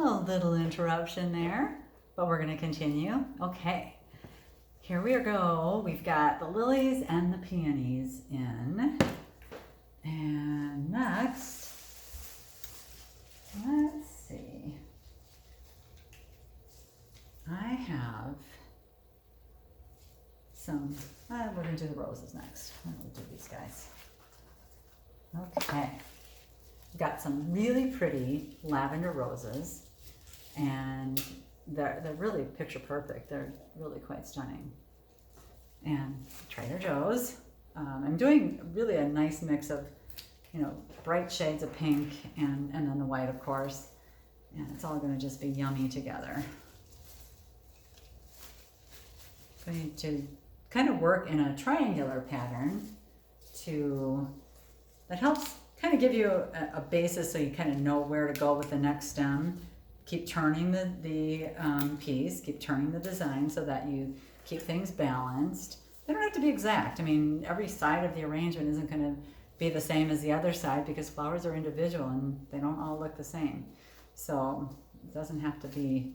A little interruption there, but we're going to continue. Okay, here we go. We've got the lilies and the peonies in. And next, let's see. I have some, we're going to do the roses next. We'll do these guys. Okay. Got some really pretty lavender roses, and they're really picture perfect. They're really quite stunning. And Trader Joe's. I'm doing really a nice mix of, bright shades of pink and then the white, of course. And it's all going to just be yummy together. Going to kind of work in a triangular pattern that helps kind of give you a basis so you kind of know where to go with the next stem. Keep turning the piece, keep turning the design so that you keep things balanced. They don't have to be exact. I mean, every side of the arrangement isn't going to be the same as the other side because flowers are individual and they don't all look the same. So it doesn't have to be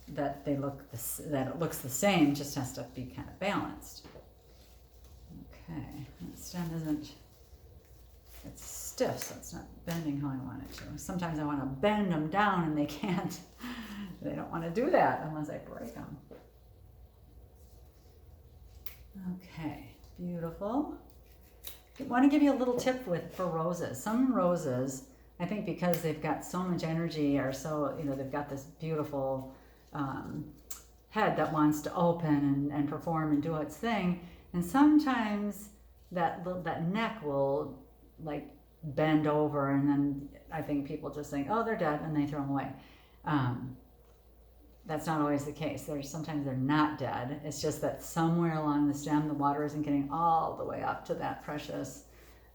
that it looks the same, it just has to be kind of balanced. Okay, that stem it's stiff, so it's not bending how I want it to. Sometimes I want to bend them down and they can't. They don't want to do that unless I break them. Okay, beautiful. I want to give you a little tip for roses. Some roses, I think because they've got so much energy or so, they've got this beautiful head that wants to open and perform and do its thing. And sometimes that neck will like bend over, and then I think people just think, oh, they're dead, and they throw them away. That's not always the case. Sometimes they're not dead. It's just that somewhere along the stem, the water isn't getting all the way up to that precious,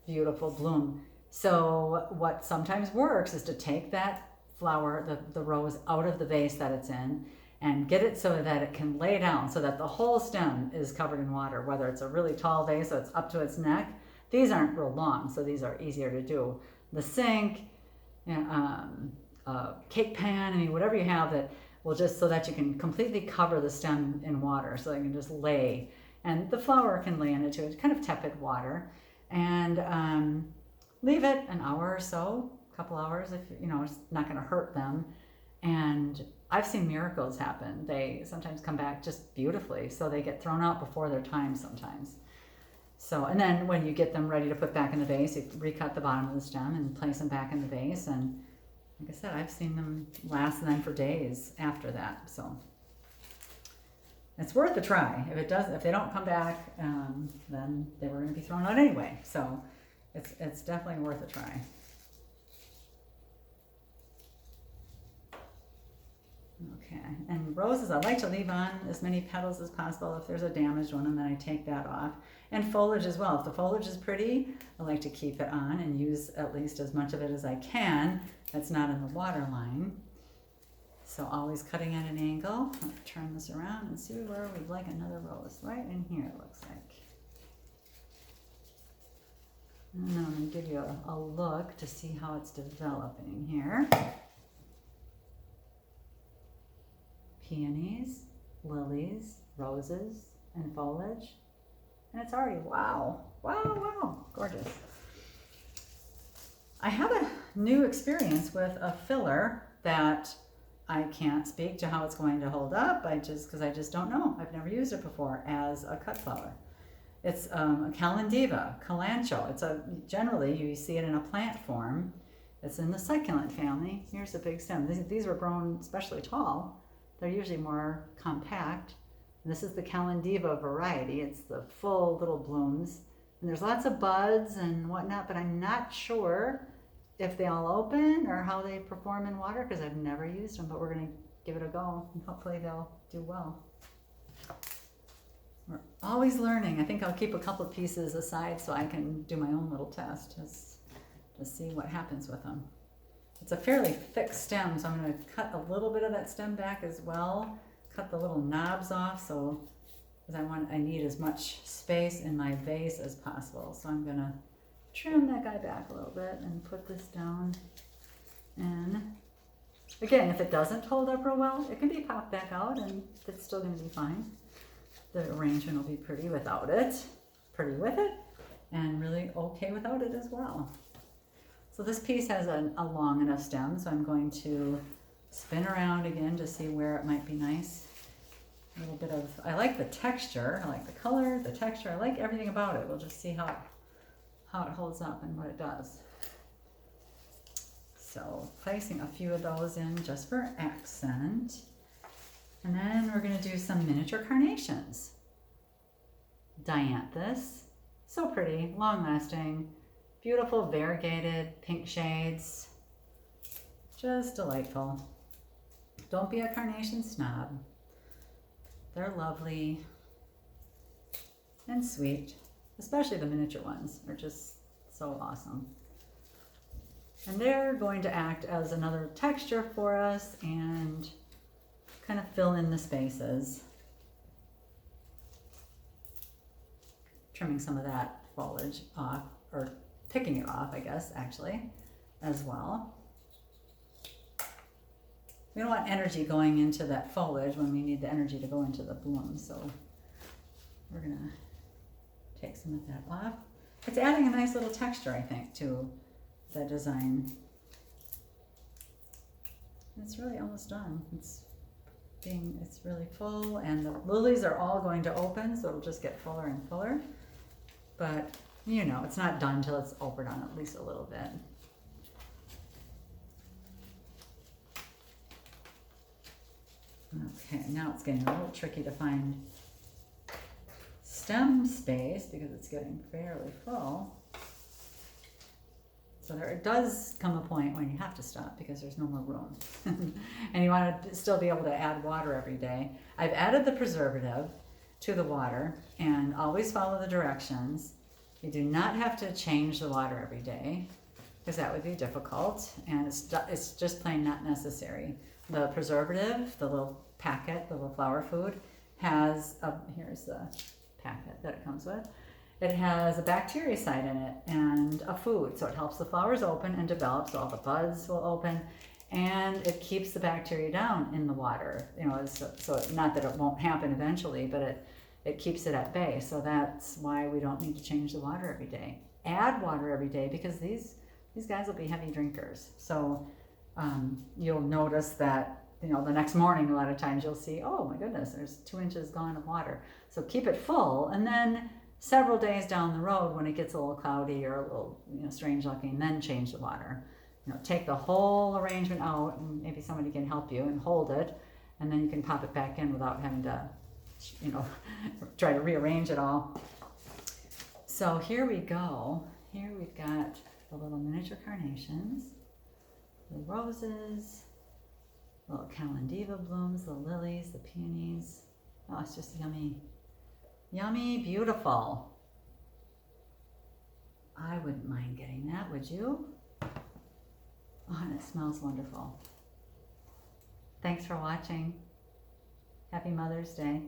beautiful bloom. So what sometimes works is to take that flower, the rose, out of the vase that it's in, and get it so that it can lay down so that the whole stem is covered in water, whether it's a really tall vase so it's up to its neck. These aren't real long, so these are easier to do. The sink, cake pan, whatever you have that will just so that you can completely cover the stem in water so it can just lay. And the flower can lay in it too. It's kind of tepid water. And leave it an hour or so, a couple hours, if it's not going to hurt them. And I've seen miracles happen. They sometimes come back just beautifully, so they get thrown out before their time sometimes. So, and then when you get them ready to put back in the vase, you recut the bottom of the stem and place them back in the vase. And like I said, I've seen them last then for days after that. So it's worth a try. If they don't come back, then they were going to be thrown out anyway. So it's definitely worth a try. Okay, and roses, I like to leave on as many petals as possible. If there's a damaged one, and then I take that off. And foliage as well. If the foliage is pretty, I like to keep it on and use at least as much of it as I can that's not in the water line. So always cutting at an angle. I'll turn this around and see where we'd like another rose. Right in here, it looks like. And then I'm going to give you a look to see how it's developing here. Peonies, lilies, roses, and foliage. And it's already, wow, gorgeous. I have a new experience with a filler that I can't speak to how it's going to hold up, because I just don't know. I've never used it before as a cut flower. It's a Kalanchoe. Generally you see it in a plant form. It's in the succulent family. Here's a big stem. These were grown especially tall. They're usually more compact. And this is the Kalandiva variety. It's the full little blooms. And there's lots of buds and whatnot, but I'm not sure if they all open or how they perform in water because I've never used them, but we're going to give it a go and hopefully they'll do well. We're always learning. I think I'll keep a couple of pieces aside so I can do my own little test to see what happens with them. It's a fairly thick stem, so I'm going to cut a little bit of that stem back as well. Cut the little knobs off, so because I need as much space in my vase as possible. So I'm going to trim that guy back a little bit and put this down in Again, if it doesn't hold up real well, it can be popped back out and it's still going to be fine. The arrangement will be pretty without it, pretty with it, and really okay without it as well. So this piece has a long enough stem, so I'm going to spin around again to see where it might be nice. A little bit of, I like the texture, I like the color, the texture, I like everything about it. We'll just see how it holds up and what it does. So placing a few of those in just for accent. And then we're going to do some miniature carnations. Dianthus, so pretty, long lasting, beautiful variegated pink shades, just delightful. Don't be a carnation snob. They're lovely and sweet, especially the miniature ones are just so awesome. And they're going to act as another texture for us and kind of fill in the spaces. Trimming some of that foliage off, or picking it off, I guess, actually, as well. We don't want energy going into that foliage when we need the energy to go into the bloom, so we're gonna take some of that off. It's adding a nice little texture, I think, to the design. It's really almost done. It's really full, and the lilies are all going to open, so it'll just get fuller and fuller. But you know, it's not done till it's overdone at least a little bit. Okay, now it's getting a little tricky to find stem space because it's getting fairly full. So there does come a point when you have to stop because there's no more room. And you want to still be able to add water every day. I've added the preservative to the water and always follow the directions. You do not have to change the water every day because that would be difficult, and it's just plain not necessary. The preservative, the little packet, the little flower food, has here's the packet that it comes with. It has a bactericide in it and a food, so it helps the flowers open and develop, so all the buds will open, and it keeps the bacteria down in the water. You know, so not that it won't happen eventually, but it keeps it at bay. So that's why we don't need to change the water every day. Add water every day because these guys will be heavy drinkers. So you'll notice that, you know, the next morning a lot of times you'll see, oh my goodness, there's 2 inches gone of water. So keep it full, and then several days down the road when it gets a little cloudy or a little, you know, strange looking, then change the water. You know, take the whole arrangement out, and maybe somebody can help you and hold it, and then you can pop it back in without having to, you know, try to rearrange it all. So here we go. Here we've got the little miniature carnations, the roses, little calendula blooms, the lilies, the peonies. Oh, it's just yummy. Yummy, beautiful. I wouldn't mind getting that, would you? Oh, and it smells wonderful. Thanks for watching. Happy Mother's Day.